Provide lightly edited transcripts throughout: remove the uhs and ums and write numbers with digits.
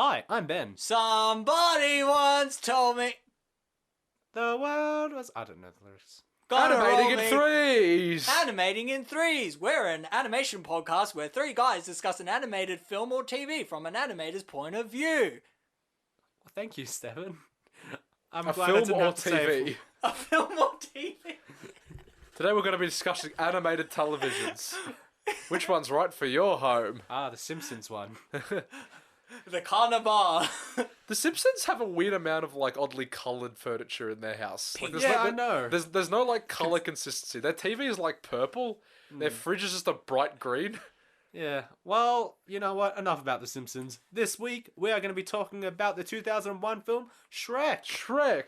Hi, I'm Ben. Somebody once told me. The world was... I don't know the lyrics. Animating in threes! Animating in threes. We're an animation podcast where three guys discuss an animated film or TV from an animator's point of view. Well, thank you, Stephen. I'm A glad I film didn't or have to say TV? A film or TV? Today we're going to be discussing animated televisions. Which one's right for your home? The Simpsons one. The Carnival. The Simpsons have a weird amount of oddly coloured furniture in their house. I know. There's no colour consistency. Their TV is purple. Their fridge is just a bright green. Yeah, well, you know what? Enough about The Simpsons. This week, we are going to be talking about the 2001 film Shrek. Shrek.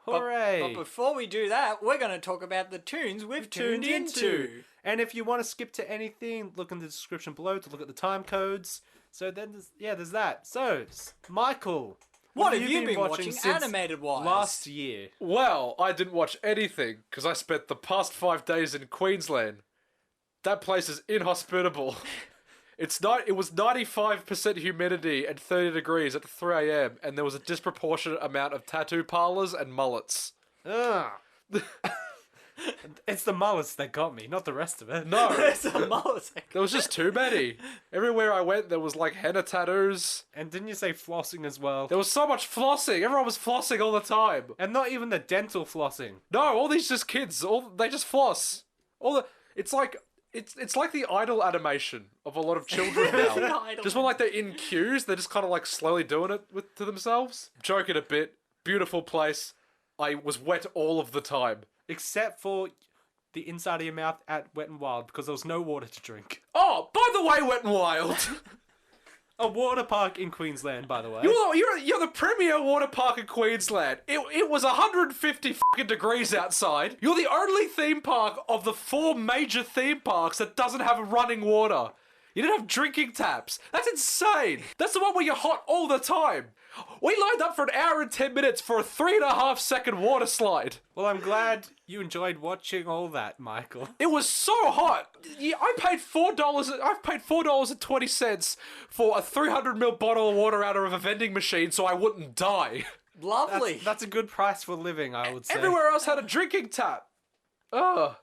Hooray! But before we do that, we're going to talk about the tunes we've tuned into. And if you want to skip to anything, look in the description below to look at the time codes. So then, there's that. So, Michael, What have you been watching since animated-wise? last year? Well, I didn't watch anything because I spent the past 5 days in Queensland. That place is inhospitable. It was 95% humidity and 30 degrees at 3 a.m. and there was a disproportionate amount of tattoo parlours and mullets. Ugh. It's the mullets that got me, not the rest of it. No, It's a mosaic. there was just too many. Everywhere I went, there was henna tattoos. And didn't you say flossing as well? There was so much flossing. Everyone was flossing all the time. And not even the dental flossing. No, all these just kids. They just floss. It's like the idle animation of a lot of children now. Idle. Just when they're in queues, they're just kind of slowly doing it to themselves. Joking a bit. Beautiful place. I was wet all of the time. Except for the inside of your mouth at Wet n Wild, because there was no water to drink. Oh, by the way, Wet n Wild. A water park in Queensland, by the way. You're the premier water park in Queensland. It was 150 fucking degrees outside. You're the only theme park of the 4 major theme parks that doesn't have running water. You didn't have drinking taps. That's insane. That's the one where you're hot all the time. We lined up for an hour and 10 minutes for a 3.5 second water slide. Well, I'm glad you enjoyed watching all that, Michael. It was so hot. Yeah, I paid $4. I've paid $4.20 for a 300ml bottle of water out of a vending machine so I wouldn't die. Lovely. That's a good price for living, I would say. Everywhere else had a drinking tap. Ugh.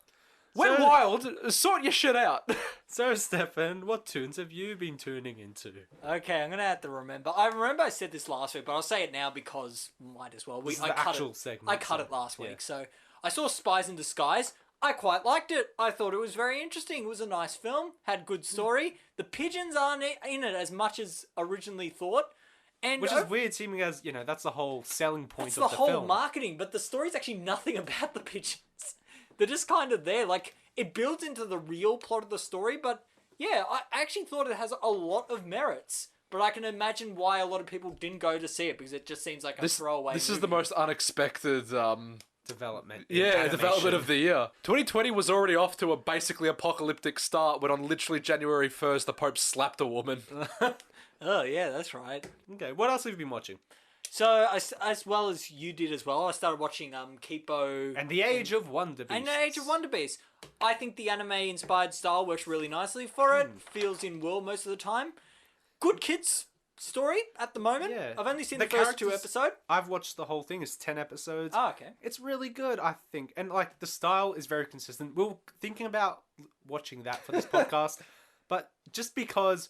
Went wild. Sort your shit out. So, Stefan, what tunes have you been tuning into? Okay, I'm going to have to remember. I remember I said this last week, but I'll say it now because might as well. This is the actual segment. I cut it last week, yeah. so I saw Spies in Disguise. I quite liked it. I thought it was very interesting. It was a nice film, had good story. The pigeons aren't in it as much as originally thought. And Which is weird, seeming as, that's the whole selling point it's of the whole film. marketing, but the story's actually nothing about the pigeons. They're just kind of there. It builds into the real plot of the story, but yeah, I actually thought it has a lot of merits. But I can imagine why a lot of people didn't go to see it, because it just seems like a throwaway This is movie. the most unexpected development. development of the year. 2020 was already off to a basically apocalyptic start when on literally January 1st the Pope slapped a woman. Oh, yeah, that's right. Okay, what else have you been watching? So, as well as you did as well, I started watching Kipo... And The Age of Wonder Beasts. And The Age of Wonder Beasts. I think the anime-inspired style works really nicely for it. Feels in world most of the time. Good kids story at the moment. Yeah. I've only seen the first 2 episodes. I've watched the whole thing. It's 10 episodes. Oh, okay. It's really good, I think. And, the style is very consistent. We were thinking about watching that for this podcast. But just because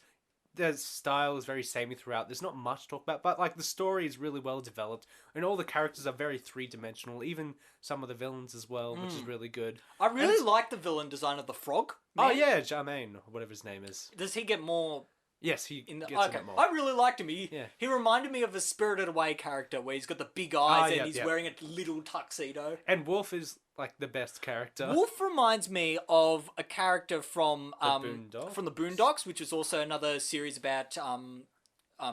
the style is very samey throughout, there's not much to talk about. But, the story is really well developed. And all the characters are very three-dimensional. Even some of the villains as well, which is really good. I really like the villain design of the frog. Oh, man. yeah, Jermaine, or whatever his name is. Does he get more... Yes, he In the, gets a okay, bit more. I really liked him. He Yeah. reminded me of a Spirited Away character where he's got the big eyes and yeah, he's yeah. wearing a little tuxedo. And Wolf is, the best character. Wolf reminds me of a character from Boondocks? from the Boondocks, which is also another series about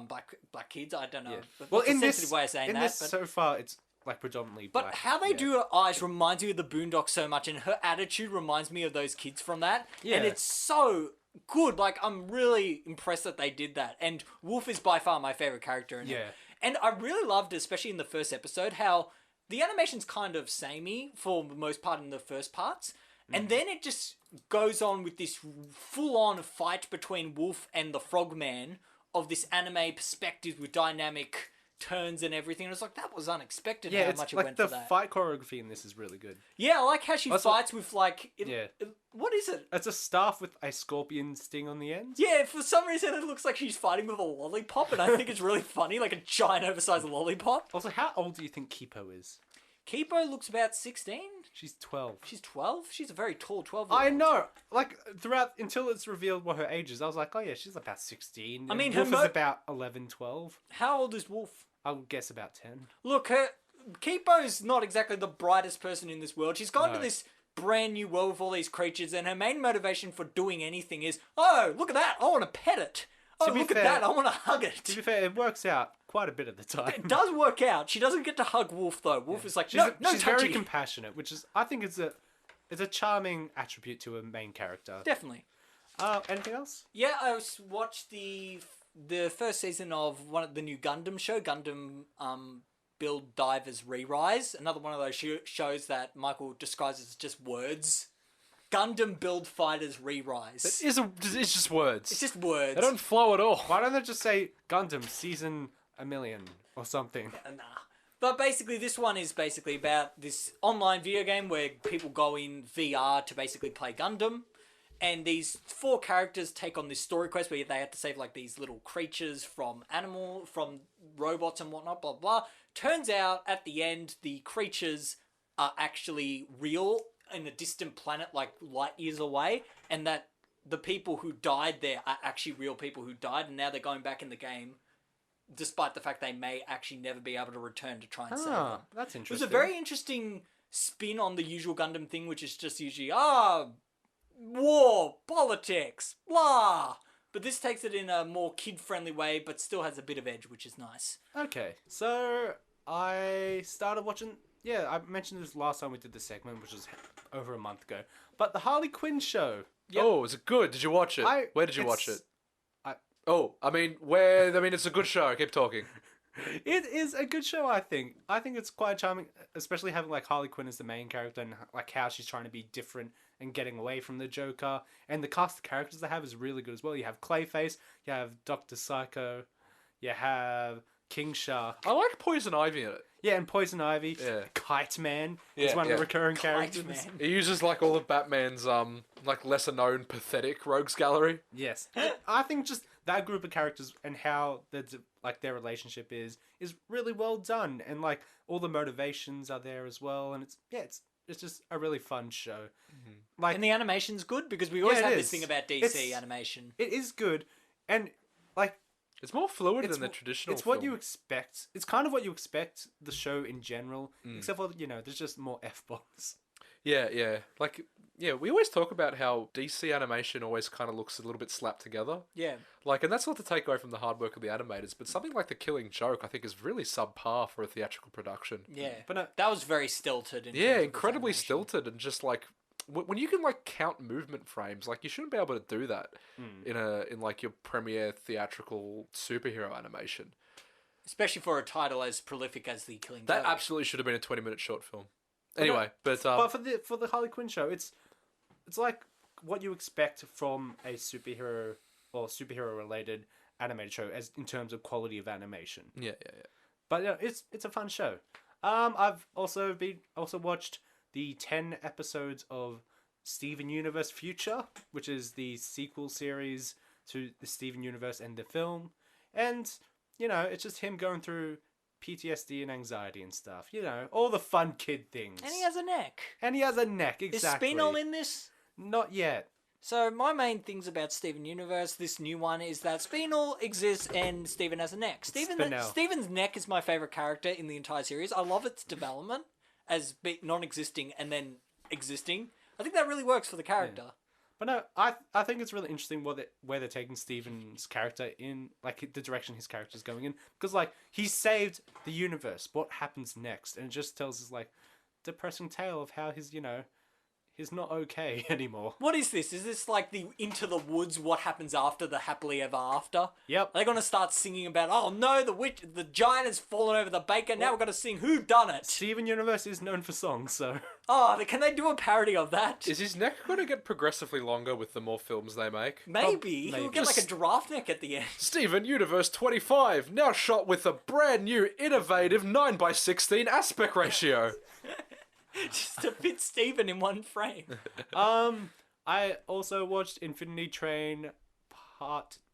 black kids. I don't know. Yeah. But Well, that's a in sensitive this, way of saying in that. this But, so far, it's predominantly but black. how they yeah. do her eyes reminds me of the Boondocks so much, and her attitude reminds me of those kids from that. Yeah. And it's so good. I'm really impressed that they did that. And Wolf is by far my favorite character in it. Yeah. And I really loved, especially in the first episode, how the animation's kind of samey for the most part in the first parts. And then it just goes on with this full-on fight between Wolf and the Frogman of this anime perspective with dynamic turns and everything. And it's like, that was unexpected Yeah, how it's much it like went the for that. fight choreography in this is really good. Yeah, I like how she Also- fights with like... Yeah. What is it? It's a staff with a scorpion sting on the end. Yeah, for some reason it looks like she's fighting with a lollipop, and I think it's really funny, like a giant oversized lollipop. Also, how old do you think Kipo is? Kipo looks about 16. She's 12. She's 12? She's a very tall 12-year-old. I know. Like, throughout, until it's revealed what her age is, I was like, oh yeah, she's about 16. I mean, Wolf her is about 11, 12. How old is Wolf? I would guess about 10. Look, Kipo's not exactly the brightest person in this world. She's gone to No. this brand new world with all these creatures, and her main motivation for doing anything is, oh, look at that, I want to pet it. Oh, To be look fair- at that, I want to hug To it. be fair, it works out quite a bit of the time. It does work out. She doesn't get to hug Wolf, though. Wolf is like, She's, no, she's touchy. very compassionate, which is, I think it's a charming attribute to a main character. Definitely. Anything else? Yeah, I watched the first season of one of the new Gundam show, Gundam Build Divers Re-Rise. Another one of those shows that Michael describes as just words. Gundam Build Fighters Re-Rise. It's just words. It's just words. They don't flow at all. Why don't they just say Gundam Season a Million or something? Nah. But basically, this one is basically about this online video game where people go in VR to basically play Gundam. And these 4 characters take on this story quest where they have to save like these little creatures from robots and whatnot, blah, blah. Turns out at the end, the creatures are actually real in a distant planet like light years away. And that the people who died there are actually real people who died. And now they're going back in the game, despite the fact they may actually never be able to return to try and save them. Ah, that's It was interesting. a very interesting spin on the usual Gundam thing, which is just usually, war, politics, blah. But this takes it in a more kid-friendly way, but still has a bit of edge, which is nice. Okay, so I started watching. Yeah, I mentioned this last time we did this segment, which was over a month ago. But the Harley Quinn show. Yep. Oh, is it good? Did you watch it? Where did you watch it? It's a good show. Keep talking. It is a good show, I think. I think it's quite charming, especially having like Harley Quinn as the main character and like how she's trying to be different and getting away from the Joker. And the cast of characters they have is really good as well. You have Clayface, you have Dr. Psycho, you have King Shark. I like Poison Ivy in it. Yeah, and Poison Ivy. Yeah. Kite Man is Yeah, one of yeah. the recurring Kite characters. Man. He uses like all of Batman's like lesser known pathetic rogues gallery. Yes. I think just that group of characters and how their relationship is really well done, and like all the motivations are there as well, and it's just a really fun show. Like, And the animation's good, because we always Yeah, it have this is. thing about DC It's- animation. it is good, and like It's more fluid it's than the wh- traditional. it's what film. you expect. It's kind of what you expect the show in general, except for there's just more F-bombs. Yeah. We always talk about how DC animation always kind of looks a little bit slapped together. Yeah. And that's not to take away from the hard work of the animators, but something like The Killing Joke, I think, is really subpar for a theatrical production. Yeah. But no, That was very stilted. In Yeah, terms of its incredibly animation. stilted, and just like when you can like count movement frames, like you shouldn't be able to do that in like your premiere theatrical superhero animation. Especially for a title as prolific as The Killing That Joke. absolutely should have been a 20-minute short film. Anyway, but for the Harley Quinn show, it's like what you expect from a superhero or superhero related animated show as in terms of quality of animation. yeah. But it's a fun show. I've also watched the 10 episodes of Steven Universe Future, which is the sequel series to the Steven Universe and the film, and it's just him going through PTSD and anxiety and stuff. All the fun kid things. And he has a neck. Exactly. Is Spinal in this? Not yet. So my main things about Steven Universe, this new one, is that Spinal exists and Steven has a neck. Spinel. Steven's neck is my favourite character in the entire series. I love its development as non-existing and then existing. I think that really works for the character. But no, I think it's really interesting where they're taking Steven's character in, like the direction his character's going in, because like he saved the universe. What happens next? And it just tells us like depressing tale of how he's not okay anymore. What is this? Is this like the Into the Woods, what happens after the happily ever after? Yep. Are they going to start singing about, oh no, the giant has fallen over the baker, now we've got to sing Who Done It? Steven Universe is known for songs, so... Oh, can they do a parody of that? Is his neck going to get progressively longer with the more films they make? Maybe. He'll get like a Just- giraffe neck at the end. Steven Universe 25, now shot with a brand new, innovative 9:16 aspect ratio. Just to fit Steven in one frame. I also watched Infinity Train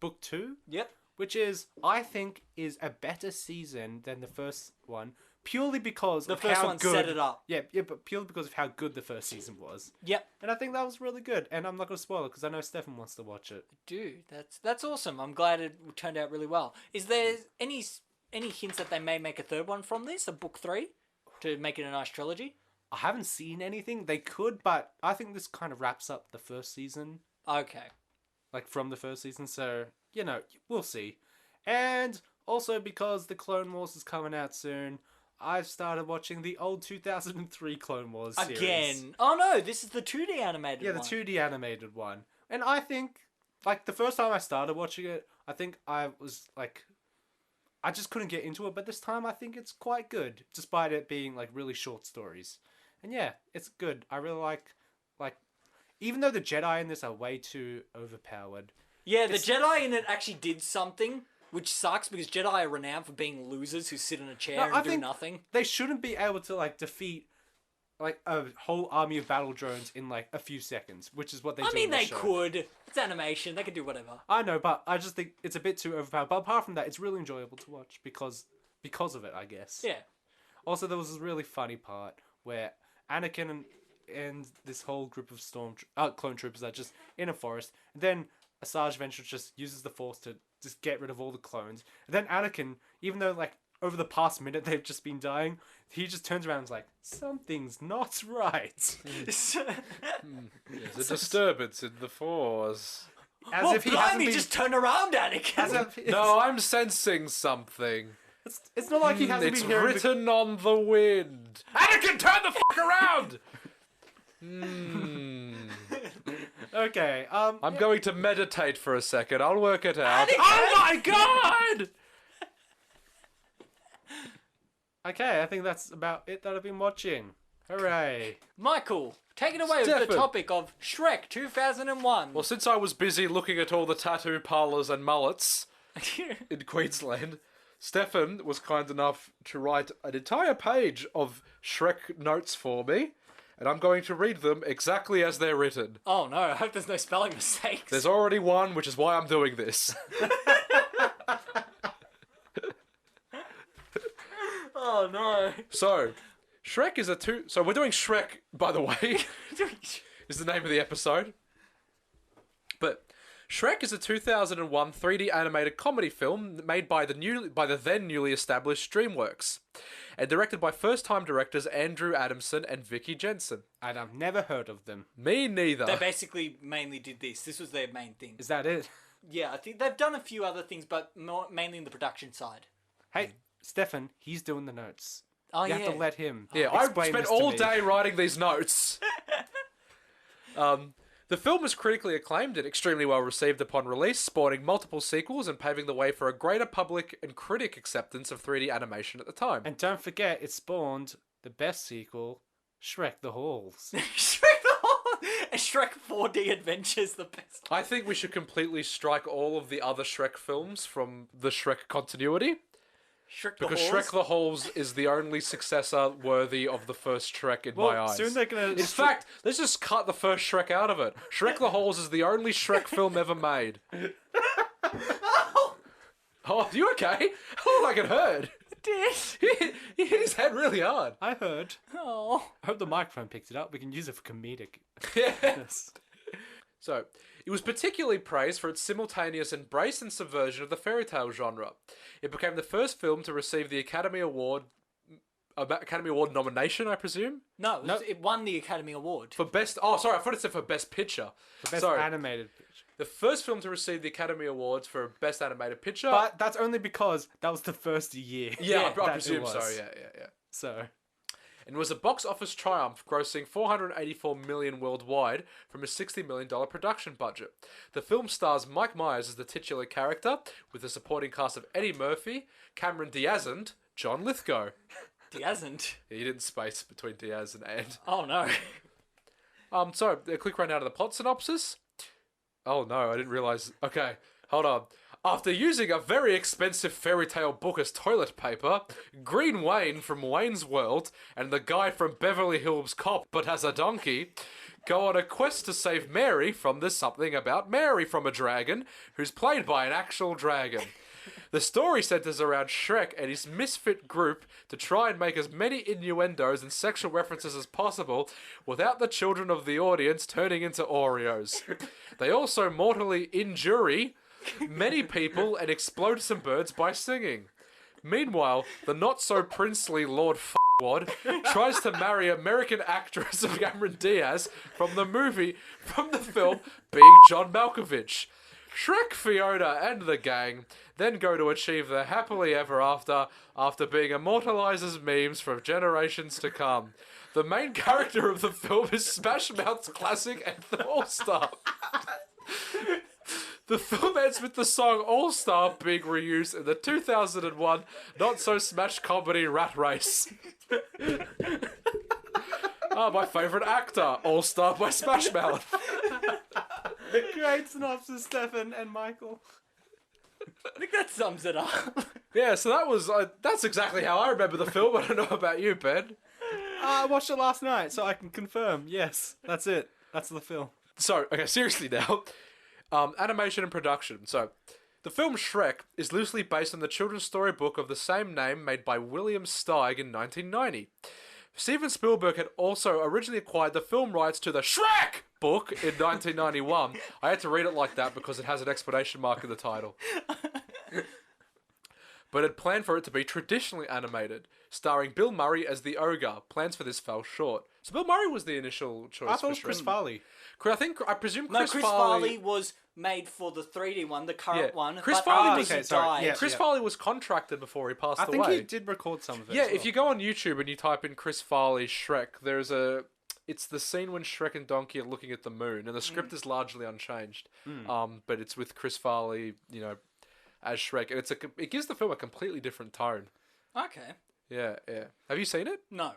Book 2, Yep. which is, I think, is a better season than the first one, purely because The of first how one good... set it up. Yeah, but purely because of how good the first season was. Yep. And I think that was really good, and I'm not going to spoil it, because I know Stefan wants to watch it. Dude, that's awesome. I'm glad it turned out really well. Is there any hints that they may make a third one from this, a book 3, to make it a nice trilogy? I haven't seen anything. They could, but I think this kind of wraps up the first season. Okay. Like, from the first season, so, you know, we'll see. And also because the Clone Wars is coming out soon, I've started watching the old 2003 Clone Wars series. Again. Oh no, this is the 2D animated Yeah, one. the 2D animated one. And I think, like, the first time I started watching it, I think I was, like... I just couldn't get into it, but this time I think it's quite good, despite it being, like, really short stories. And yeah, it's good. I really like, even though the Jedi in this are way too overpowered. Yeah, the Jedi in it actually did something, which sucks because Jedi are renowned for being losers who sit in a chair No, I and do think nothing. They shouldn't be able to, like, defeat, like, a whole army of battle drones in, like, a few seconds, which is what they do I mean, in the they show. could. It's animation. They could do whatever. I know, but I just think it's a bit too overpowered. But apart from that, it's really enjoyable to watch because of it, I guess. Yeah. Also, there was this really funny part where Anakin and this whole group of clone troopers are just in a forest. And then Asajj Ventress just uses the Force to just get rid of all the clones. And then Anakin, even though, like, over the past minute they've just been dying, he just turns around and is like, something's not right. There's a disturbance in the Force. As if he hasn't blimey, been... just turn around, Anakin. As if No, I'm sensing something. it's not like he hasn't It's been hearing written on the wind. Anakin, turn the fuck around! Okay, I'm going to meditate for a second. I'll work it out. Anakin! Oh my god! Okay, I think that's about it that I've been watching. Hooray. Michael, take it away with Stefan. the topic of Shrek 2001. Well, since I was busy looking at all the tattoo parlours and mullets in Queensland, Stefan was kind enough to write an entire page of Shrek notes for me, and I'm going to read them exactly as they're written. Oh no, I hope there's no spelling mistakes. There's already one, which is why I'm doing this. Oh no. So, Shrek is So we're doing Shrek, by the way, is the name of the episode. But Shrek is a 2001 3D animated comedy film made by the then newly established DreamWorks, and directed by first-time directors Andrew Adamson and Vicky Jensen. And I've never heard of them. Me neither. They basically mainly did this. This was their main thing. Is that it? Yeah, I think they've done a few other things, but mainly in the production side. Hey, Stefan, he's doing the notes. Oh, You yeah. have to let him I explain spent this to all me. day writing these notes. The film was critically acclaimed and extremely well received upon release, spawning multiple sequels and paving the way for a greater public and critic acceptance of 3D animation at the time. And don't forget, it spawned the best sequel, Shrek the Halls. Shrek the Whole... and Shrek 4D Adventures, the best. I think we should completely strike all of the other Shrek films from the Shrek continuity. Shrek the Because Halls. Shrek the Halls is the only successor worthy of the first Shrek in my eyes. soon they're gonna... In fact, let's just cut the first Shrek out of it. Shrek the Halls is the only Shrek film ever made. Oh, you okay? Oh, like it hurt. Did. He hit his head really hard. I heard. Oh. I hope the microphone picked it up. We can use it for comedic. Yes. So, it was particularly praised for its simultaneous embrace and subversion of the fairy tale genre. It became the first film to receive the Academy Award nomination, I presume, No, it won the Academy Award. for best. Oh, sorry, I thought it said for best picture. Best Sorry, animated picture. the first film to receive the Academy Awards for best animated picture. But that's only because that was the first year. yeah, I that it presume so. was. Yeah. So, and was a box office triumph, grossing $484 million worldwide from a $60 million production budget. The film stars Mike Myers as the titular character, with a supporting cast of Eddie Murphy, Cameron Diaz, and John Lithgow. Diazant. Yeah, he didn't space between Diaz and Ed. Oh no. So a quick rundown of the plot synopsis. Oh no, I didn't realize. Okay, hold on. After using a very expensive fairy tale book as toilet paper, Green Wayne from Wayne's World and the guy from Beverly Hills Cop but has a donkey go on a quest to save Mary from the Something About Mary from a dragon, who's played by an actual dragon. The story centers around Shrek and his misfit group to try and make as many innuendos and sexual references as possible without the children of the audience turning into Oreos. They also mortally injure many people and explode some birds by singing. Meanwhile, the not-so-princely Lord F***wad tries to marry American actress Cameron Diaz from the film Big John Malkovich. Shrek, Fiona, and the gang then go to achieve their happily ever after being immortalized as memes for generations to come. The main character of the film is Smash Mouth's classic anthem All-Star. The film ends with the song All-Star being reused in the 2001 not-so-smash comedy Rat Race. My favourite actor, All-Star by Smash Mouth. Great synopsis, Stefan and Michael. I think that sums it up. Yeah, so that's exactly how I remember the film. I don't know about you, Ben. I watched it last night, so I can confirm. Yes, that's it. That's the film. So, okay, seriously now. Animation and production. So, the film Shrek is loosely based on the children's storybook of the same name made by William Steig in 1990. Steven Spielberg had also originally acquired the film rights to the Shrek book in 1991. I had to read it like that because it has an exclamation mark in the title. But had planned for it to be traditionally animated, starring Bill Murray as the ogre. Plans for this fell short. So Bill Murray was the initial choice. I thought it was Chris Farley. I presume Chris Farley was made for the 3D one, the current one. Chris but Farley after was- he died. Yeah. Chris Farley was contracted before he passed I away. think he did record some of it. Yeah, as well. if you go on YouTube and you type in Chris Farley Shrek, it's the scene when Shrek and Donkey are looking at the moon, and the script is largely unchanged. But it's with Chris Farley, as Shrek, and it gives the film a completely different tone. Okay. Yeah. Have you seen it? No.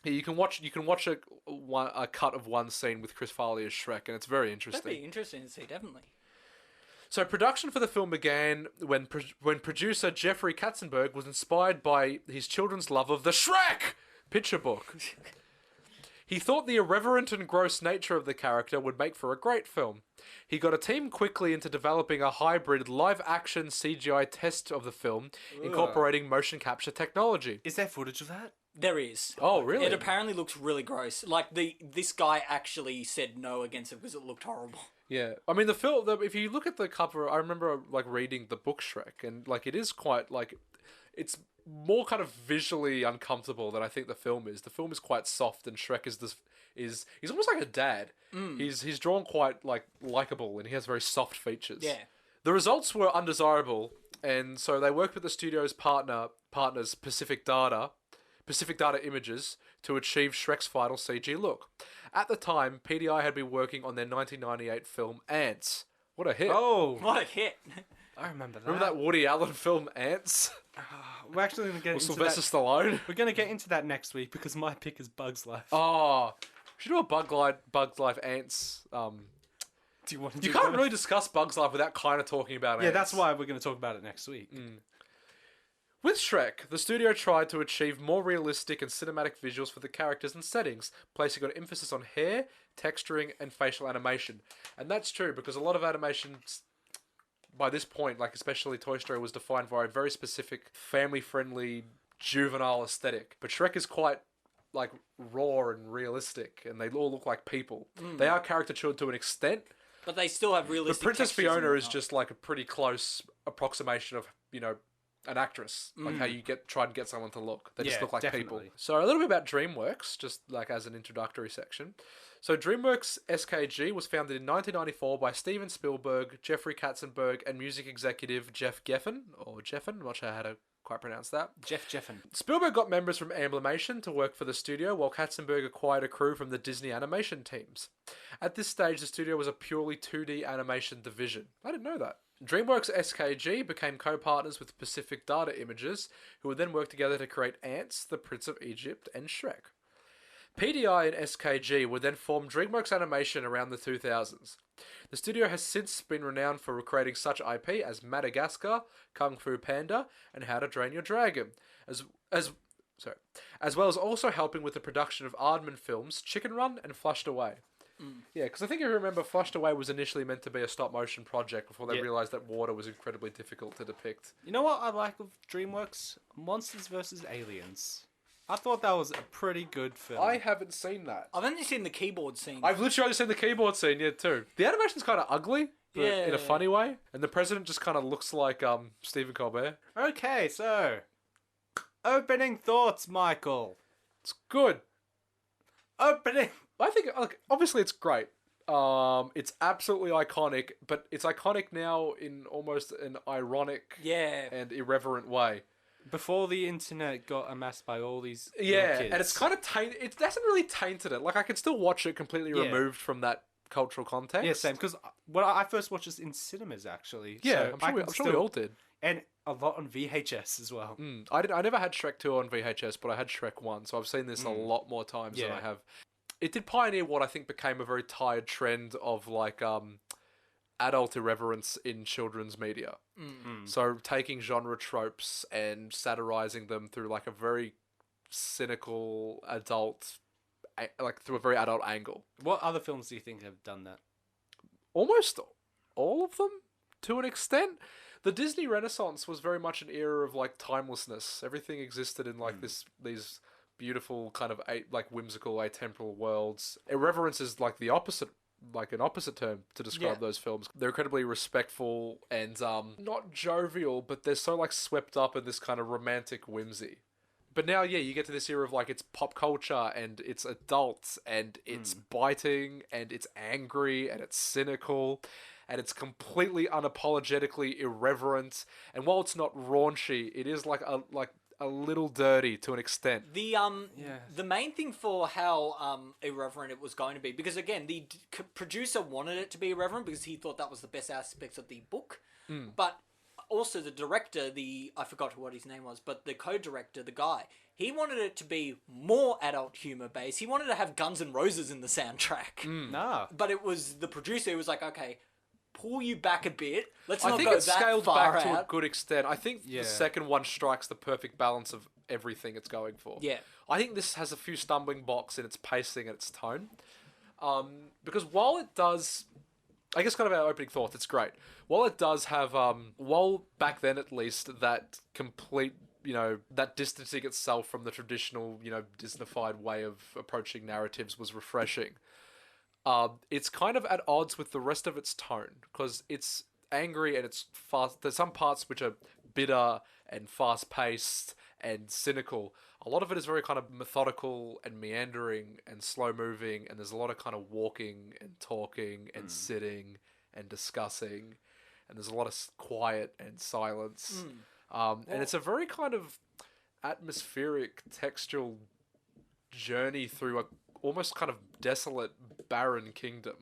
Yeah, you can watch a cut of one scene with Chris Farley as Shrek, and it's very interesting. That'd be interesting to see, definitely. So production for the film began when producer Jeffrey Katzenberg was inspired by his children's love of the Shrek picture book. He thought the irreverent and gross nature of the character would make for a great film. He got a team quickly into developing a hybrid live-action CGI test of the film, incorporating motion capture technology. Is there footage of that? There is. Oh, really? It apparently looks really gross. Like, this guy actually said no against it because it looked horrible. Yeah, I mean the film. If you look at the cover, I remember reading the book Shrek, and it is quite it's more kind of visually uncomfortable than I think the film is. The film is quite soft, and Shrek is he's almost like a dad. He's drawn quite likable, and he has very soft features. Yeah. The results were undesirable, and so they worked with the studio's partners Pacific Data Images to achieve Shrek's final CG look. At the time, PDI had been working on their 1998 film Ants. What a hit! Oh, What a hit. I remember that. Remember that Woody Allen film Ants? We're actually going to get With into Sylvester that. Stallone? We're going to get into that next week because my pick is Bug's Life. Oh, we should do a Bug's Life Ants. Do you want to? You can't really discuss Bug's Life without kind of talking about Yeah, Ants. that's why we're going to talk about it next week. With Shrek, the studio tried to achieve more realistic and cinematic visuals for the characters and settings, placing an emphasis on hair, texturing, and facial animation. And that's true, because a lot of animations, by this point, especially Toy Story, was defined by a very specific, family-friendly, juvenile aesthetic. But Shrek is quite, raw and realistic, and they all look like people. They are caricatured to an extent, But they still have but realistic Princess textures and Fiona is whatnot. just, a pretty close approximation of, an actress, how you try and get someone to look. They just Yeah, look like people. definitely. So a little bit about DreamWorks, just as an introductory section. So DreamWorks SKG was founded in 1994 by Steven Spielberg, Jeffrey Katzenberg, and music executive Jeff Geffen, I'm not sure how to quite pronounce that. Jeffen. Spielberg got members from Animation to work for the studio, while Katzenberg acquired a crew from the Disney animation teams. At this stage, the studio was a purely 2D animation division. I didn't know that. DreamWorks SKG became co-partners with Pacific Data Images, who would then work together to create Ants, The Prince of Egypt, and Shrek. PDI and SKG would then form DreamWorks Animation around the 2000s. The studio has since been renowned for creating such IP as Madagascar, Kung Fu Panda, and How to Train Your Dragon, as well as also helping with the production of Aardman films Chicken Run and Flushed Away. Yeah, because I think if you remember, Flushed Away was initially meant to be a stop-motion project before they realised that water was incredibly difficult to depict. You know what I like of DreamWorks? Monsters vs. Aliens. I thought that was a pretty good film. I haven't seen that. I've only seen the keyboard scene. I've literally only seen the keyboard scene, too. The animation's kind of ugly, but in a funny way. And the president just kind of looks like Stephen Colbert. Okay, so... opening thoughts, Michael. It's good. Opening... I think, obviously it's great. It's absolutely iconic, but it's iconic now in almost an ironic and irreverent way. Before the internet got amassed by all these kids. And it's kind of tainted. It hasn't really tainted it. Like, I can still watch it completely removed from that cultural context. Yeah, same. Because when I first watched this in cinemas, actually. Yeah, so I'm sure we all did. And a lot on VHS as well. I never had Shrek 2 on VHS, but I had Shrek 1, so I've seen this a lot more times than I have. It did pioneer what I think became a very tired trend of, like, adult irreverence in children's media. So taking genre tropes and satirizing them through like a very cynical adult, like through a very adult angle. What other films do you think have done that? Almost all of them, to an extent. The Disney Renaissance was very much an era of like timelessness. Everything existed in like these beautiful kind of like whimsical atemporal worlds. Irreverence is like the opposite. Like an opposite term to describe those films. They're incredibly respectful and not jovial, but they're so like swept up in this kind of romantic whimsy. But now, you get to this era of like it's pop culture and it's adult and it's biting and it's angry and it's cynical and it's completely unapologetically irreverent. And while it's not raunchy, it is like a little dirty to an extent. The main thing for how irreverent it was going to be, because again, the producer wanted it to be irreverent because he thought that was the best aspects of the book, but also the director, I forgot what his name was, but the co-director, the guy, he wanted it to be more adult humor based. He wanted to have Guns N' Roses in the soundtrack. But it was the producer who was like, okay, pull you back a bit. Let's not go that far out. I think it's scaled back to a good extent. I think the second one strikes the perfect balance of everything it's going for. Yeah. I think this has a few stumbling blocks in its pacing and its tone. Because while it does... I guess kind of our opening thoughts, it's great. While it does have... while back then at least, that complete... that distancing itself from the traditional, Disneyfied way of approaching narratives was refreshing. It's kind of at odds with the rest of its tone, because it's angry and it's fast. There's some parts which are bitter and fast-paced and cynical. A lot of it is very kind of methodical and meandering and slow-moving, and there's a lot of kind of walking and talking and sitting and discussing, and there's a lot of quiet and silence. And it's a very kind of atmospheric, textual journey through a almost kind of desolate, barren kingdom.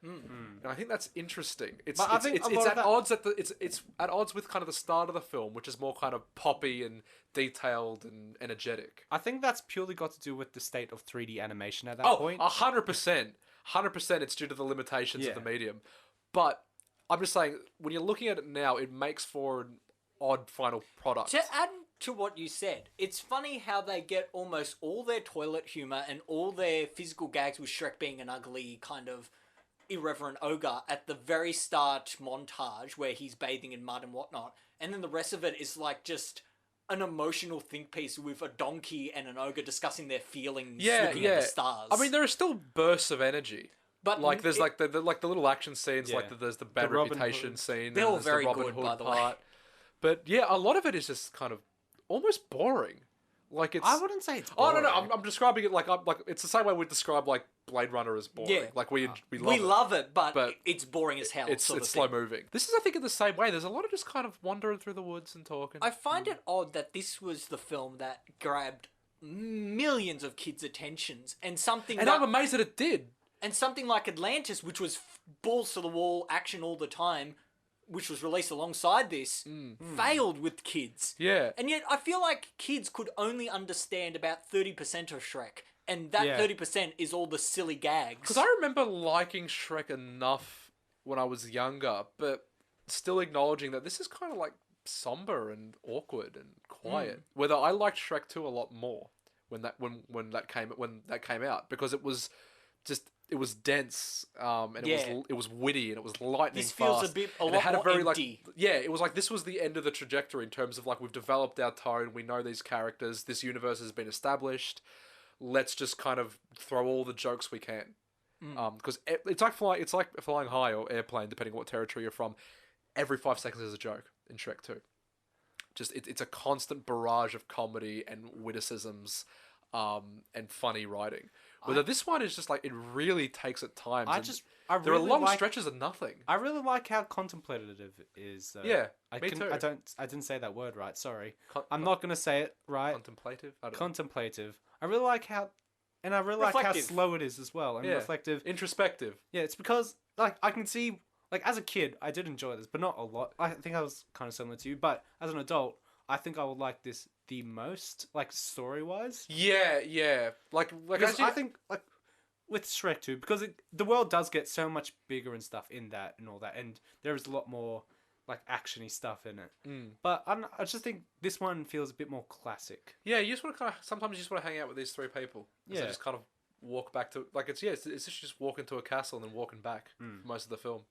And I think that's interesting. It's at odds it's at odds with kind of the start of the film, which is more kind of poppy and detailed and energetic. I think that's purely got to do with the state of 3D animation at that point. 100%. 100% it's due to the limitations of the medium. But I'm just saying, when you're looking at it now, it makes for an odd final product. To add to what you said, it's funny how they get almost all their toilet humor and all their physical gags with Shrek being an ugly kind of irreverent ogre at the very start montage where he's bathing in mud and whatnot, and then the rest of it is like just an emotional think piece with a donkey and an ogre discussing their feelings looking at the stars. I mean, there are still bursts of energy. But like there's like the little action scenes, like there's the bad reputation scene. They're all very good, by the way. But yeah, a lot of it is just kind of almost boring. Like it's. I wouldn't say it's Oh boring. no! I'm describing it like it's the same way we describe like Blade Runner as boring. Yeah. Like we love We it. love it, but but it's boring as hell. It's sort of slow thing. moving. This is, I think, in the same way. There's a lot of just kind of wandering through the woods and talking. I find it odd that this was the film that grabbed millions of kids' attentions, and something and that, I'm amazed that it did. and something like Atlantis, which was balls to the wall action all the time, which was released alongside this, failed with kids. Yeah. And yet, I feel like kids could only understand about 30% of Shrek, and that Yeah. 30% is all the silly gags. Because I remember liking Shrek enough when I was younger, but still acknowledging that this is kind of like somber and awkward and quiet. Whether I liked Shrek 2 a lot more when that came out, because it was just. It was dense, and it was witty, and it was lightning This fast. feels a and lot it had more a very empty. it was like this was the end of the trajectory in terms of like we've developed our tone, we know these characters, this universe has been established. Let's just kind of throw all the jokes we can, because it's like flying high or airplane, depending on what territory you're from. Every 5 seconds is a joke in Shrek 2. Just it's a constant barrage of comedy and witticisms, and funny writing. Whether this one is just like it really takes at times. There are long stretches of nothing. I really like how contemplative it is. Yeah, me too. too. I didn't say that word right. Sorry. I'm not gonna say it right. Contemplative. I don't know. Contemplative. I really like how, and I really like how Reflective. slow it is as well, and Yeah. reflective. Introspective. Yeah, it's because like I can see, like as a kid, I did enjoy this, but not a lot. I think I was kind of similar to you, but as an adult, I think I would like this the most, like story wise. Yeah. Like Because I think like with Shrek 2, because the world does get so much bigger and stuff in that and all that, and there is a lot more like actiony stuff in it. But I just think this one feels a bit more classic. Yeah, you just want to sometimes you just want to hang out with these three people. Yeah. So just kind of walk back to like it's just walking to a castle and then walking back for most of the film.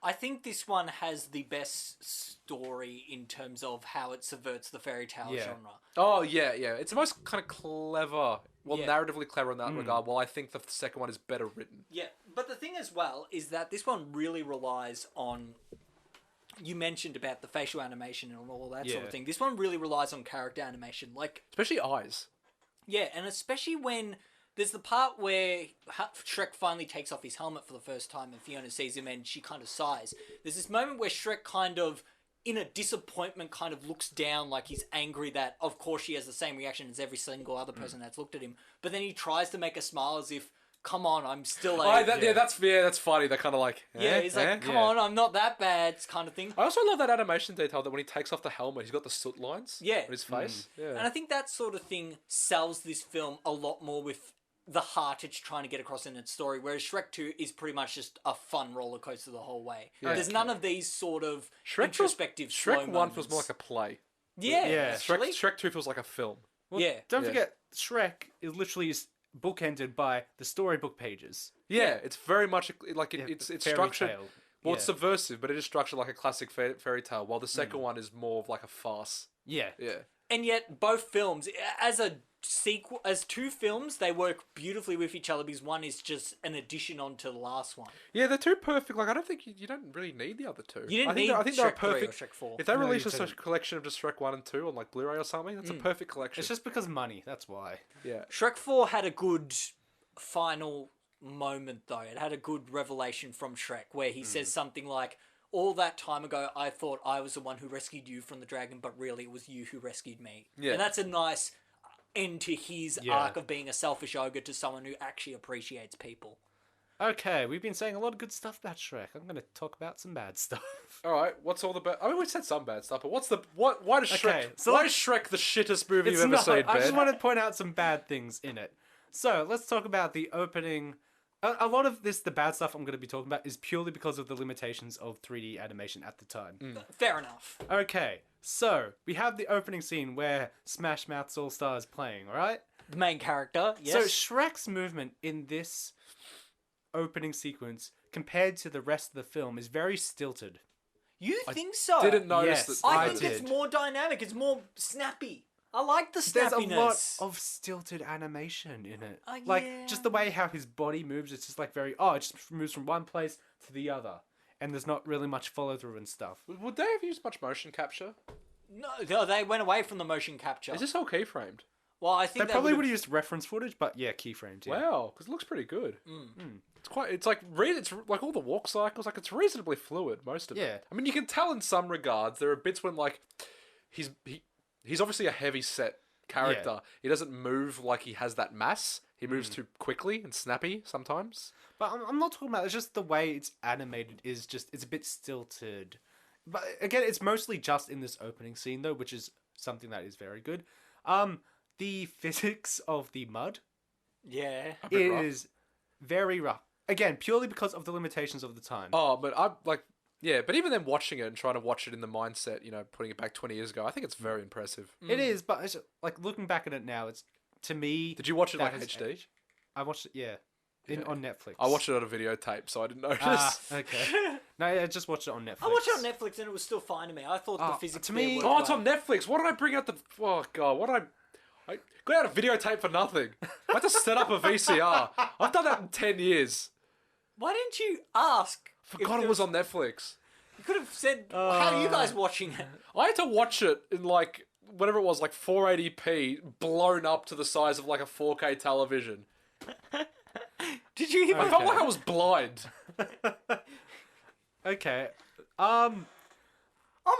I think this one has the best story in terms of how it subverts the fairy tale genre. Oh yeah. It's the most kind of clever, Yeah. narratively clever in that regard. While I think the second one is better written. Yeah, but the thing as well is that this one really relies on. You mentioned about the facial animation and all that sort of thing. This one really relies on character animation, like Especially eyes. yeah, and especially when there's the part where Shrek finally takes off his helmet for the first time, and Fiona sees him, and she kind of sighs. There's this moment where Shrek kind of, in a disappointment, kind of looks down like he's angry that, of course, she has the same reaction as every single other person that's looked at him. But then he tries to make a smile as if, come on, I'm still That's funny. They're kind of like he's like, come on, I'm not that bad, kind of thing. I also love that animation detail that when he takes off the helmet, he's got the soot lines on his face. Yeah. And I think that sort of thing sells this film a lot more with the heart it's trying to get across in its story, whereas Shrek 2 is pretty much just a fun roller coaster the whole way. Yeah. There's none of these sort of Shrek introspective slow Shrek 1 moments. feels more like a play. Yeah. Shrek 2 feels like a film. Well, Yeah. Don't forget, Shrek is literally bookended by the storybook pages. Yeah, it's very much like it's fairy structured. tale. Well, it's subversive, but it is structured like a classic fairy tale. While the second one is more of like a farce. Yeah. Yeah. And yet both films, as a sequel, as two films, they work beautifully with each other because one is just an addition onto the last one. Yeah, they're too perfect. Like I don't think you don't really need the other two. You didn't need I think they're Shrek 3 or perfect. Shrek 4. If they No, release you a didn't. collection of just Shrek 1 and 2 on like Blu-ray or something, that's a perfect collection. It's just because money, that's why. yeah. Shrek 4 had a good final moment, though. It had a good revelation from Shrek where he says something like, all that time ago, I thought I was the one who rescued you from the dragon, but really it was you who rescued me. Yeah. And that's a nice end to his Yeah. arc of being a selfish ogre to someone who actually appreciates people. Okay, we've been saying a lot of good stuff about Shrek. I'm going to talk about some bad stuff. All right. What's all the bad? I mean, we said some bad stuff, but why does Shrek? Okay, so why is Shrek the shittest movie you've ever not. seen, I Ben? just want to point out some bad things in it. So let's talk about the opening. A lot of the bad stuff I'm going to be talking about, is purely because of the limitations of 3D animation at the time. Fair enough. Okay, so we have the opening scene where Smash Mouth's All Star is playing, alright? The main character, yes. So Shrek's movement in this opening sequence, compared to the rest of the film, is very stilted. You think so? Didn't notice Yes. that. I I think did. it's more dynamic. It's more snappy. I like the There's snappiness. a lot of stilted animation in it. Like, yeah. just the way how his body moves, it's just like very, it just moves from one place to the other. And there's not really much follow through and stuff. Would they have used much motion capture? No, they went away from the motion capture. Is this all keyframed? Well, I think They probably would have used reference footage, but yeah, keyframes. Yeah. Wow, because it looks pretty good. It's like all the walk cycles, like it's reasonably fluid, most of Yeah. it. I mean, you can tell in some regards there are bits when like he's obviously a heavy set character. Yeah. He doesn't move like he has that mass. He moves too quickly and snappy sometimes. But I'm not talking about. It's just the way it's animated is just it's a bit stilted. But again, it's mostly just in this opening scene though, which is something that is very good. The physics of the mud Yeah. bit rough. is very rough. Again, purely because of the limitations of the time. Oh, but but even then watching it and trying to watch it in the mindset, putting it back 20 years ago, I think it's very impressive. It is, but it's, like looking back at it now, it's to me. Did you watch it that like has HD? aged. I watched it, yeah, on Netflix. I watched it on a videotape, so I didn't notice. Okay. No, I just watched it on Netflix. I watched it on Netflix and it was still fine to me. I thought the physics to there me- worked Oh, it's well. on Netflix. What did I bring out the... Oh, God. What did I got out a videotape for nothing. I had to set up a VCR. I've done that in 10 years. Why didn't you ask? Forgot it was on Netflix. You could have said, how are you guys watching it? I had to watch it in, like, whatever it was, like 480p, blown up to the size of, like, a 4K television. Did you even... I felt like I was blind. Okay. I'm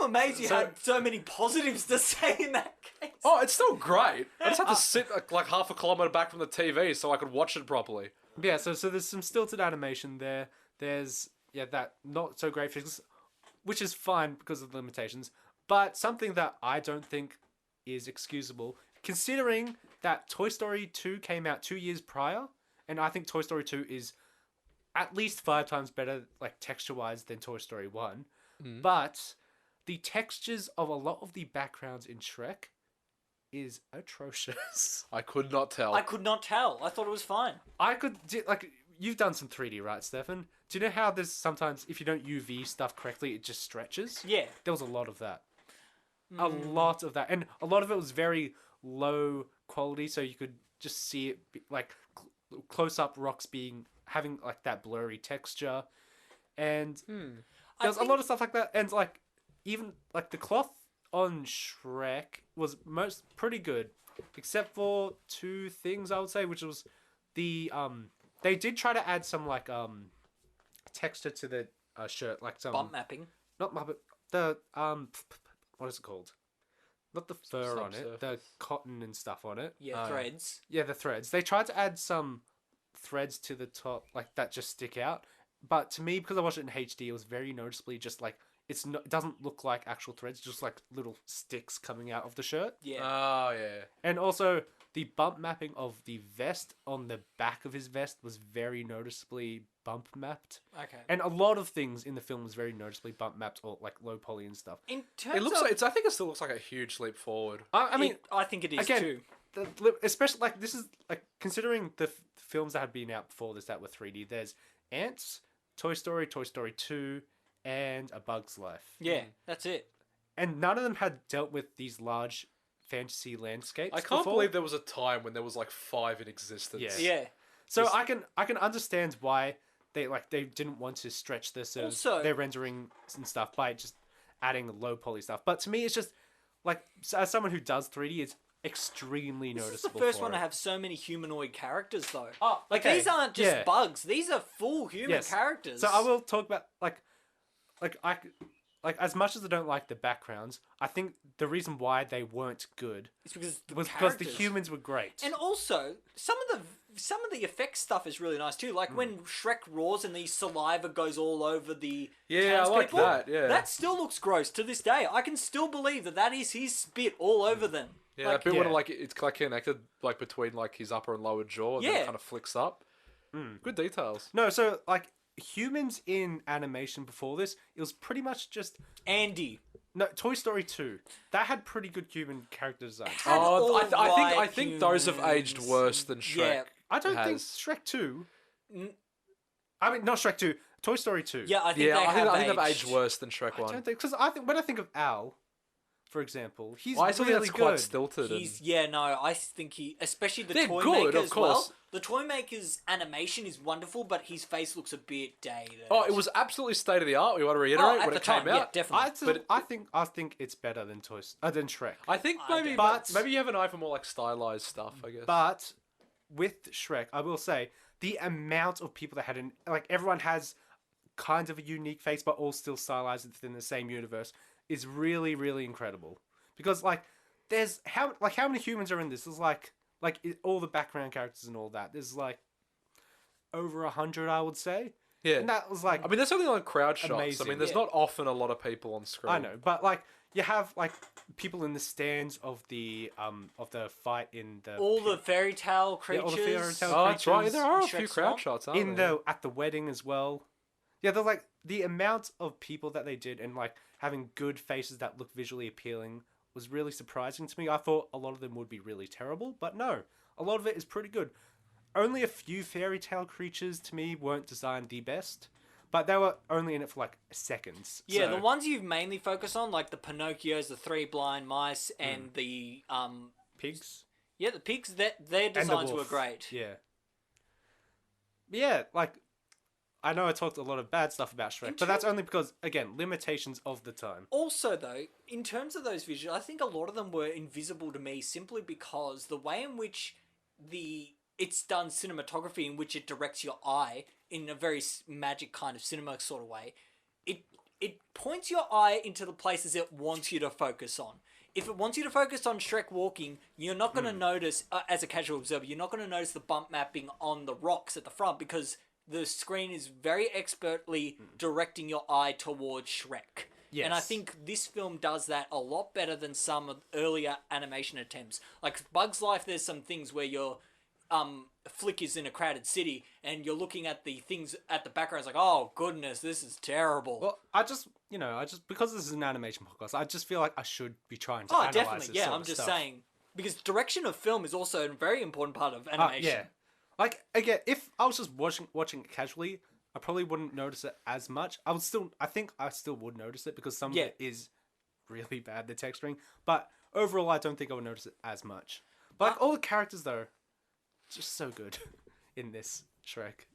amazed you had so many positives to say in that case. Oh, it's still great. I just had to sit, like, half a kilometre back from the TV so I could watch it properly. Yeah, so there's some stilted animation there. There's that not so great physics, which is fine because of the limitations. But something that I don't think is excusable, considering that Toy Story 2 came out 2 years prior, and I think Toy Story 2 is at least 5 times better, like texture-wise, than Toy Story 1. But the textures of a lot of the backgrounds in Shrek is atrocious. I could not tell. I could not tell. I thought it was fine. You've done some 3D, right, Stefan? Do you know how there's sometimes, if you don't UV stuff correctly, it just stretches? Yeah. There was a lot of that. A lot of that. And a lot of it was very low quality, so you could just see it, like, close-up rocks having, like, that blurry texture. And there's a lot of stuff like that. And, like, even, like, the cloth on Shrek was pretty good. Except for 2 things, I would say, which was the, they did try to add some, like, texture to the shirt, like some... Bump mapping. Not Muppet. The, what is it called? Not the fur on it. Subsurface. The cotton and stuff on it. Yeah, threads. Yeah, the threads. They tried to add some threads to the top, like, that just stick out. But to me, because I watched it in HD, it was very noticeably just, like, it doesn't look like actual threads, just, like, little sticks coming out of the shirt. Yeah. Oh, yeah. And also, the bump mapping of the vest on the back of his vest was very noticeably bump mapped. Okay. And a lot of things in the film was very noticeably bump mapped or, like, low poly and stuff. In terms It looks of... like I think it still looks like a huge leap forward. I mean, I think it is again, too. especially, like, this is, like, considering the films that had been out before this that were 3D, there's Ants, Toy Story 2, and A Bug's Life. Yeah, that's it. And none of them had dealt with these large fantasy landscapes I can't before. believe there was a time when there was like 5 in existence. Yeah. Yeah. So I can understand why they didn't want to stretch their rendering and stuff by just adding low poly stuff. But to me, it's just like, as someone who does 3D, it's extremely This is noticeable. the first for one it. to have so many humanoid characters, though. Oh, Like, okay. these aren't just Yeah. bugs. These are full human Yes. characters. So I will talk about as much as I don't like the backgrounds, I think the reason why they weren't good It's because the was because the characters. humans were great. And also, some of the effects stuff is really nice too. Like when Shrek roars and the saliva goes all over the Yeah, I like townspeople, that, yeah. that still looks gross to this day. I can still believe that is his spit all over them. Yeah, Like, that bit when yeah. like it's like connected like between like his upper and lower jaw, and then Yeah. it kind of flicks up. Good details. No, so like humans in animation before this, it was pretty much just Andy. no Toy Story 2. That had pretty good human character design. Had Oh, I alright think those have aged humans. worse than Shrek. Yeah. I don't think has. Shrek 2. N- I mean, not Shrek 2. Toy Story 2. Yeah, I think Yeah, they I think have they've aged worse than Shrek I 1. don't think because when I think of Al, for example. He's I still really think that's quite good. stilted. I think especially the They're toy good, maker of as well. course. The toy maker's animation is wonderful, but his face looks a bit dated. Oh, it was absolutely state of the art. We want to reiterate at when the it came time, yeah, out. definitely. I think it's better than than Shrek. I think I maybe, don't- maybe you have an eye for more like stylized stuff. I guess. But with Shrek, I will say the amount of people that had everyone has kind of a unique face, but all still stylized within the same universe is really, really incredible. Because there's how many humans are in this? There's all the background characters and all that. There's over 100, I would say. Yeah. And that was I mean, there's something on crowd shots. amazing. I mean, there's Yeah. not often a lot of people on screen. I know, but you have people in the stands of the fight in the all the fairy tale creatures. all the fairy tale Oh, that's right. creatures. There are a Shrek few Swamp. crowd shots, aren't in there? at the wedding as well. Yeah, they're the amount of people that they did and having good faces that look visually appealing was really surprising to me. I thought a lot of them would be really terrible, but no, a lot of it is pretty good. Only a few fairy tale creatures to me weren't designed the best, but they were only in it for seconds. Yeah, so- the ones you've mainly focused on, like the Pinocchios, the three blind mice, and the pigs the pigs. Their and the designs were wolf. great. Yeah, yeah, I know I talked a lot of bad stuff about Shrek, but that's only because, again, limitations of the time. Also, though, in terms of those visuals, I think a lot of them were invisible to me simply because the way in which it's done cinematography, in which it directs your eye in a very magic kind of cinema sort of way, it points your eye into the places it wants you to focus on. If it wants you to focus on Shrek walking, you're not going to notice, as a casual observer, you're not going to notice the bump mapping on the rocks at the front because the screen is very expertly directing your eye towards Shrek. Yes. And I think this film does that a lot better than some of earlier animation attempts. Like Bug's Life, there's some things where your flick is in a crowded city and you're looking at the things at the background. It's like, oh goodness, this is terrible. Well, I just because this is an animation podcast, I just feel like I should be trying to oh, analyze definitely. this Yeah, sort I'm of just stuff. saying. Because direction of film is also a very important part of animation. Yeah. Again, if I was just watching it casually, I probably wouldn't notice it as much. I think I still would notice it because some of it is really bad, the texturing. But overall, I don't think I would notice it as much. But all the characters, though, just so good in this Shrek.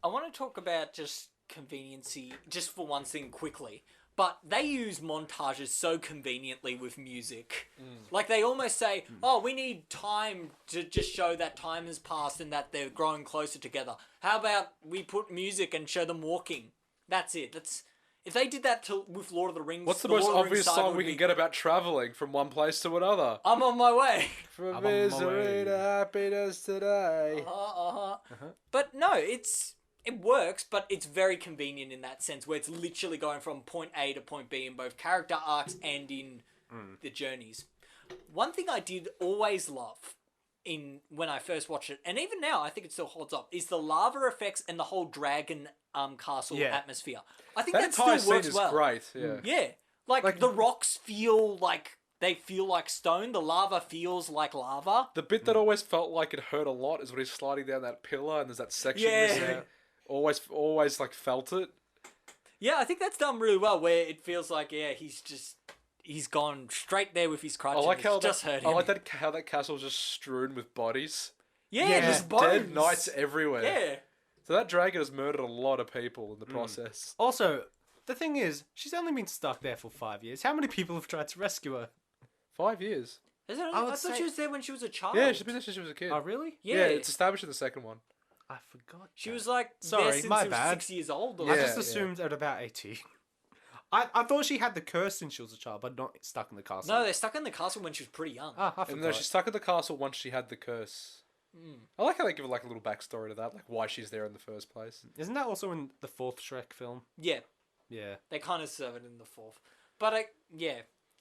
I want to talk about just conveniency, just for one thing quickly. But they use montages so conveniently with music. Like, they almost say, oh, we need time to just show that time has passed and that they're growing closer together. How about we put music and show them walking? That's it. If they did that with Lord of the Rings... What's the Lord most of the Rings obvious side song would we be, can get about traveling from one place to another? I'm on my way. From I'm on my way. misery to happiness today. But no, it works, but it's very convenient in that sense, where it's literally going from point A to point B in both character arcs and in the journeys. One thing I did always love when I first watched it, and even now I think it still holds up, is the lava effects and the whole dragon castle atmosphere. I think that entire still works scene is well. great. Yeah. Yeah, like the rocks feel like they feel like stone. The lava feels like lava. The bit that always felt like it hurt a lot is when he's sliding down that pillar and there's that section missing. Yeah. Always felt it. Yeah, I think that's done really well. Where it feels like he's gone straight there with his crutch. I like and how it's just hurt him. I like that how that castle's just strewn with bodies. Yeah, Yeah. there's bones. Dead knights everywhere. Yeah. So that dragon has murdered a lot of people in the process. Also, the thing is, she's only been stuck there for 5 years. How many people have tried to rescue her? 5 years. Is it, I I would thought say- she was there when she was a child. Yeah, she's been there since she was a kid. Oh, really? Yeah, it's established in the second one. I forgot. she that. was like Sorry, there since my she was bad. 6 years old. Or I Yeah, just assumed at about 18. I thought she had the curse since she was a child, but not stuck in the castle. No, they're stuck in the castle when she was pretty young. Ah, I And no, forgot. she's stuck at the castle once she had the curse. I like how they give like a little backstory to that, like why she's there in the first place. Isn't that also in the fourth Shrek film? Yeah, Yeah. they kind of serve it in the fourth. But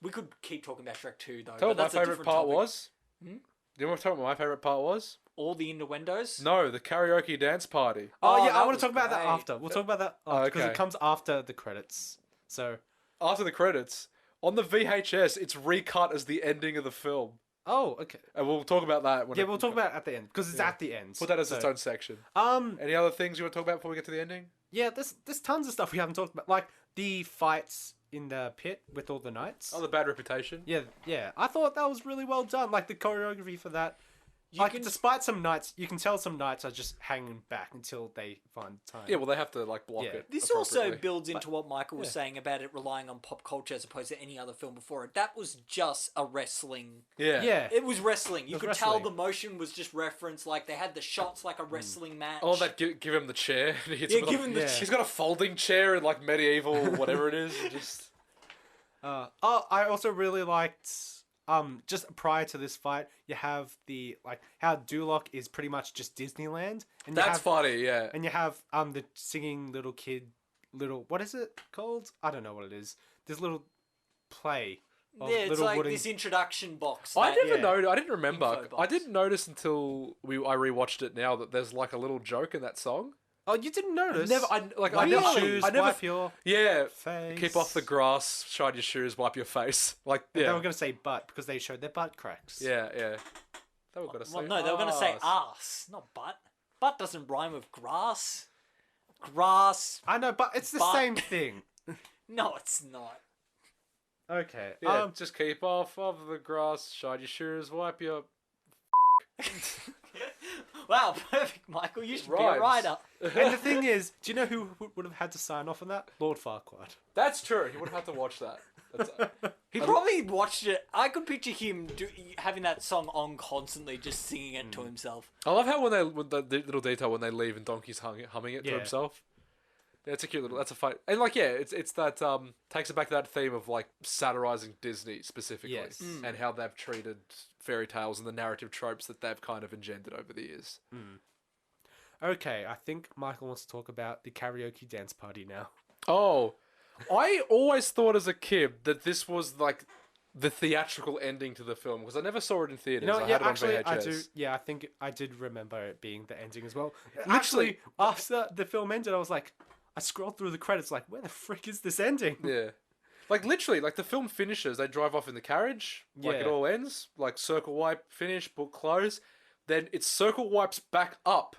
we could keep talking about Shrek 2 though. Tell but me my that's a favourite different part topic. was? Do you want to tell me what my favourite part was? All the innuendos. No, the karaoke dance party. Oh, yeah, that I want was to talk about that great. after. We'll talk about that after, because okay. it comes after the credits. So, After the credits, on the VHS, it's recut as the ending of the film. oh, okay. And we'll talk about that. Yeah, we'll talk about it at the end, because it's at the end. Put that as So, its own section. Um, Any other things you want to talk about before we get to the ending? yeah, there's tons of stuff we haven't talked about, like the fights in the pit with all the knights. Oh, the bad reputation. Yeah. I thought that was really well done. Like the choreography for that. Despite some knights, you can tell some knights are just hanging back until they find time. Yeah, well, they have to like block Yeah. it. This also appropriately. builds into what Michael was saying about it relying on pop culture as opposed to any other film before it. That was just a wrestling. Yeah. It was wrestling. You was could tell wrestling. the motion was just referenced. Like they had the shots like a wrestling match. Oh, that give him the chair. He hits Yeah, him with give a- him the Yeah. chair. He's got a folding chair in like medieval whatever it is. Just I also really liked just prior to this fight, you have the like how Duloc is pretty much just Disneyland, and that's funny. Yeah. and you have the singing little kid, what is it called? I don't know what it is. This little play. Of Yeah, it's little like wooden... this introduction box. I that- never yeah. noticed. I didn't remember. Info box. I didn't notice until I rewatched it now that there's like a little joke in that song. Oh, you didn't notice? I Wipe never. your shoes, I never. wipe your Yeah. face. Keep off the grass. Shine your shoes. Wipe your face. Like They yeah. were gonna say butt because they showed their butt cracks. Yeah. They were gonna say. Well, no, they were going to say arse. ass, not butt. Butt doesn't rhyme with grass. Grass. I know, but it's the Butt. same thing. No, it's not. Okay. Yeah, just keep off of the grass. Shine your shoes. Wipe your. Wow, perfect, Michael. You should be a Rhymes. writer. And the thing is, do you know who would have had to sign off on that? Lord Farquaad. That's true. He would have to watch that. He probably watched it. I could picture him having that song on constantly, just singing it to himself. I love how when the little detail when they leave and Donkey's humming it to Yeah. himself. Yeah, it's a cute little. That's a fight, and like it's that takes it back to that theme of like satirizing Disney specifically, Yes. and how they've treated fairy tales and the narrative tropes that they've kind of engendered over the years. Okay, I think Michael wants to talk about the karaoke dance party now. Oh, I always thought as a kid that this was like the theatrical ending to the film because I never saw it in theaters. No, I yeah, had it on actually, I VHS. do. Yeah, I think I did remember it being the ending as well. Literally- Actually, after the film ended, I was like, I scrolled through the credits, like, where the frick is this ending? Yeah. Like, literally, like, the film finishes, they drive off in the carriage, like, it Yeah. all ends, like, circle wipe, finish, book close, then it circle wipes back up,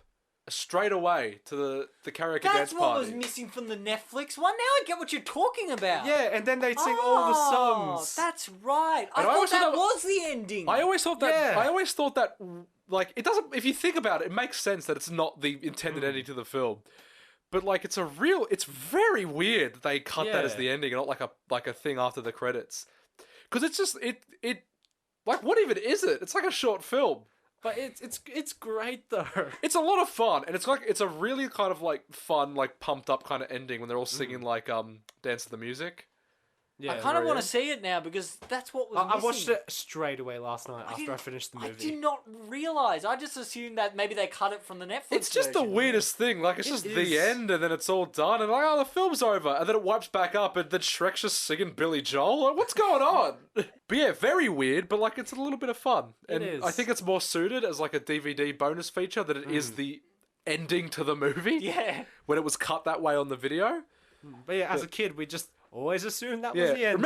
straight away, to the karaoke That's dance what party. was missing from the Netflix one. Now I get what you're talking about. Yeah, and then they'd sing all the songs. That's right. I And I thought always thought that that was the ending. I always thought that, Yeah. like, it doesn't, if you think about it, it makes sense that it's not the intended ending to the film. But, like, it's very weird that they cut that as Yeah. the ending and not like a thing after the credits. Because it's just, like, what even is it? It's like a short film. But it's great though. It's a lot of fun, and it's a really kind of like fun, like pumped up kind of ending when they're all singing like Dance to the Music. Yeah, I kind of very want to end. see it now because that's what was I missing. watched it straight away last night after I didn't- finished the I movie. did not realize. I just assumed that maybe they cut it from the Netflix. It's just the version. weirdest thing. Like it's It just is. the end, and then it's all done, and like, oh, the film's over, and then it wipes back up, and then Shrek's just singing Billy Joel. Like, what's going on? But yeah, very weird, but like it's a little bit of fun, and is. I think it's more suited as like a DVD bonus feature than it is the ending to the movie. Yeah. When it was cut that way on the video. But yeah, as a kid, we just always assumed that was Yeah, the ending.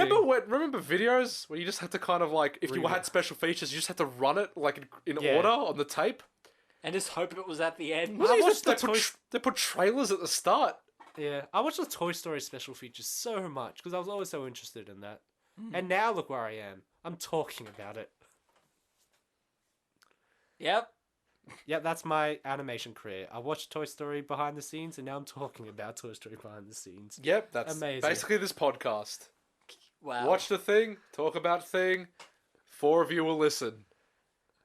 remember videos where you just had to kind of like if you Read it. had special features, you just had to run it like in Yeah. order on the tape. And just hope it was at the end. Wasn't it watched just they the put, they put trailers at the start. Yeah, I watched the Toy Story special features so much because I was always so interested in that. And now look where I am. I'm talking about it. Yep. Yeah, that's my animation career. I watched Toy Story behind the scenes, and now I'm talking about Toy Story behind the scenes. Yep, that's Amazing. basically this podcast. Wow. Watch the thing, talk about thing. 4 of you will listen.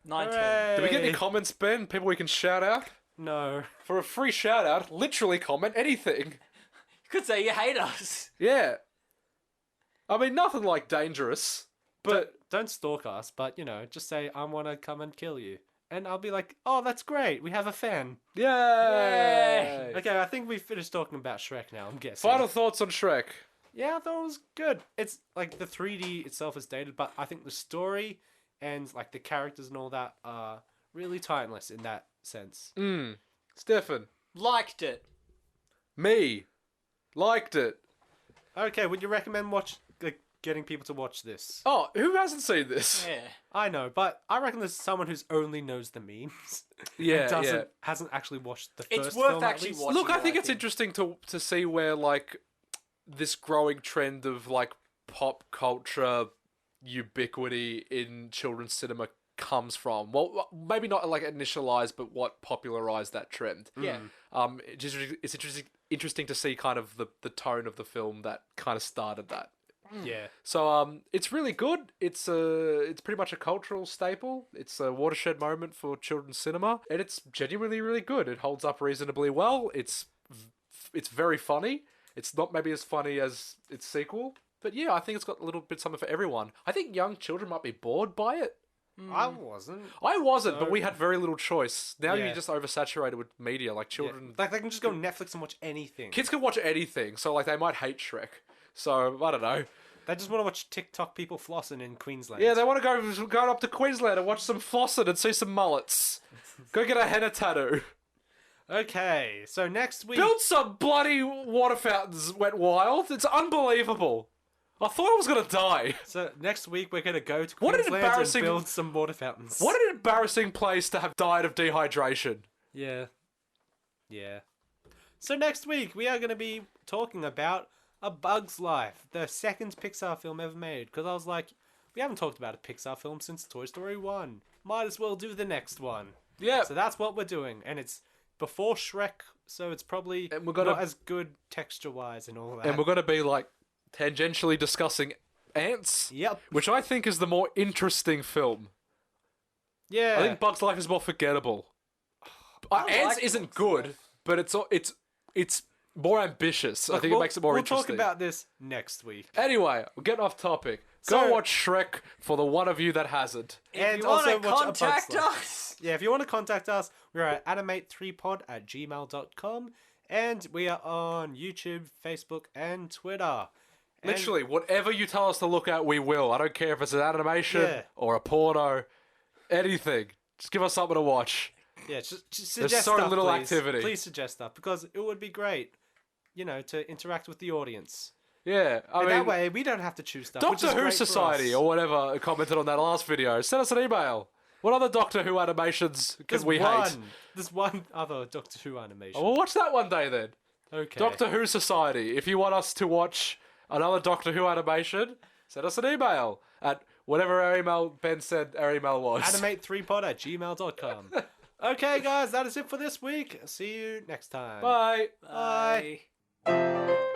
19. Hooray! Do we get any comments, Ben? People we can shout out? No. For a free shout out, literally comment anything. You could say you hate us. Yeah. I mean, nothing like dangerous, but Don't stalk us, but, you know, just say, I want to come and kill you. And I'll be like, oh, that's great. We have a fan. yay! Okay, I think we've finished talking about Shrek now, I'm guessing. Final thoughts on Shrek. Yeah, I thought it was good. It's like the 3D itself is dated, but I think the story and like the characters and all that are really timeless in that sense. Stefan. Liked it. Me. Liked it. Okay, would you recommend getting people to watch this? Oh, who hasn't seen this? Yeah. I know, but I reckon there's someone who's only knows the memes. Yeah, and hasn't actually watched the It's first worth film at actually least. watching. Look, I think it, it's interesting to see where, like, this growing trend of like pop culture ubiquity in children's cinema comes from. Well, maybe not like initialized, but what popularized that trend. Yeah. It's interesting to see kind of the tone of the film that kind of started that. Yeah. So it's really good. It's pretty much a cultural staple. It's a watershed moment for children's cinema, and it's genuinely really good. It holds up reasonably well. It's very funny. It's not maybe as funny as its sequel, but yeah, I think it's got a little bit something for everyone. I think young children might be bored by it. I wasn't. I wasn't, but we had very little choice. Now Yeah. you're just oversaturated with media. Like children, Like they can just go on Netflix and watch anything. kids can watch anything. So like they might hate Shrek. So I don't know. They just want to watch TikTok people flossing in Queensland. Yeah, they want to go up to Queensland and watch some flossing and see some mullets. Go get a henna tattoo. Okay, so next week. Build some bloody water fountains, Wet Wild. It's unbelievable. I thought I was gonna die. So next week we're gonna go to What an Queensland embarrassing- and build some water fountains. What an embarrassing place to have died of dehydration. Yeah. Yeah. So next week we are gonna be talking about A Bug's Life, the second Pixar film ever made. Because I was like, we haven't talked about a Pixar film since Toy Story 1. Might as well do the next one. Yeah. So that's what we're doing, and it's before Shrek, so it's probably And we're gonna- not as good texture-wise and all that. And we're gonna be like tangentially discussing Ants. Yep. Which I think is the more interesting film. Yeah. I think Bug's Life is more forgettable. Ants like isn't Bug's good, Life. but it's more ambitious. I Look, think we'll- it makes it more we'll interesting. talk about this next week. Anyway, we're getting off topic. Go So- watch Shrek for the one of you that hasn't. And If you want also to watch A Bug's contact Life. us, Yeah, if you want to contact us, we're at animate3pod@gmail.com, and we are on YouTube, Facebook, and Twitter. And- Literally, whatever you tell us to look at, we will. I don't care if it's an animation Yeah. or a porno, anything. Just give us something to watch. yeah, just There's suggest so stuff, little please. activity. Please suggest stuff, because it would be great, to interact with the audience. Yeah, I And mean, that way, we don't have to choose stuff. which Doctor is Who great for Society us. or whatever commented on that last video. Send us an email. What other Doctor Who animations can we hate? There's one other Doctor Who animation. We'll watch that one day then. Okay. Doctor Who Society. If you want us to watch another Doctor Who animation, send us an email at whatever our email Ben said our email was. Animate3pod@gmail.com. Okay, guys, that is it for this week. See you next time. Bye. Bye. Bye.